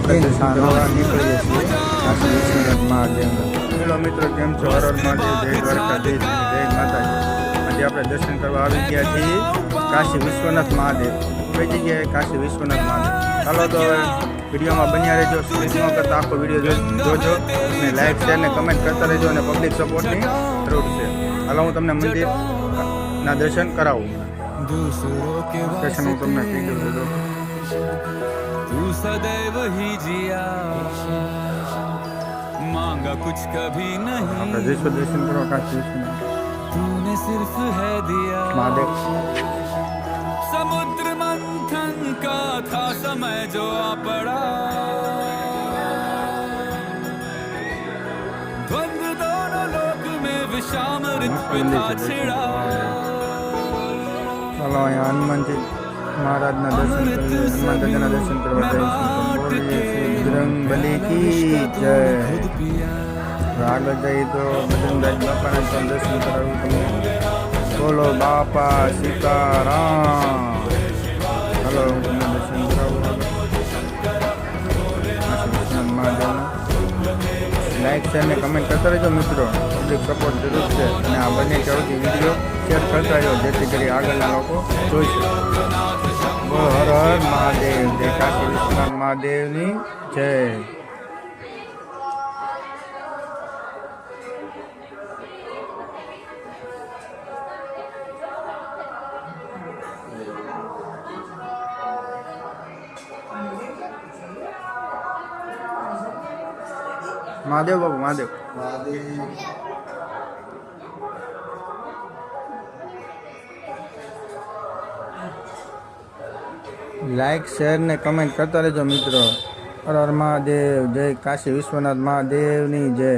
આપણે દર્શન કરવા નીકળીએ છીએ કાશી વિશ્વનાથ મહાદેવના. હેલો મિત્રો, કેમ છો? હર હર મહાદેવ, જય દ્વારકાધીશ, જય માતાજી. આજે આપણે દર્શન કરવા આવી ગયા છીએ કાશી વિશ્વનાથ મહાદેવ. કઈ જગ્યાએ? કાશી વિશ્વનાથ મહાદેવ. ચાલો તો હવે વિડીયોમાં બન્યા રહેજો. સ્ક્રીપ ન કરતા આખો વિડીયો જોજો અને લાઈક શેર ને કમેન્ટ કરતા રહેજો અને પબ્લિક સપોર્ટની જરૂર છે. હાલો હું તમને મંદિરના દર્શન કરાવું. દર્શન હું તમને કહી દઉં છું. तू सदैव ही जिया मांगा कुछ कभी नहीं આપણે જઈશું દર્શન કરવા કાશી વિશ્વનાથ तूने सिर्फ है दिया મહાદેવ. समुद्र मंथन का था समय जो आ पड़ा द्वंद्व दोनों लोक में विषाम ऋत पे था छिड़ा ચાલો અહીંયા હનુમાનજી મહારાજના દર્શન કરીએ. હનુમાન દાદાના દર્શન કરવા જઈશું. બોલીએ છીએ બજરંગ બલી કી જય. આગળ જઈએ તો બજરંગદાસ બાપાના પણ દર્શન કરાવું તમને. બોલો બાપા સીતારામ. ચાલો હું તમને દર્શન કરાવું. મહાદેવના લાઈક શેર ને કમેન્ટ કરતા રહેજો મિત્રો. પબ્લિક સપોર્ટ જરૂર છે અને આ બંને ચૌથી વિડીયો શેર કરતા રહ્યો જેથી કરી આગળના લોકો જોઈ શકે. બોલ હર હર મહાદેવ, જય કાશી વિશ્વનાથ મહાદેવની જય. મહાદેવ બાબુ, મહાદેવ. લાઈક શેર ને કમેન્ટ કરતા રહેજો મિત્રો. હર હર મહાદેવ, જય કાશી વિશ્વનાથ મહાદેવની જય.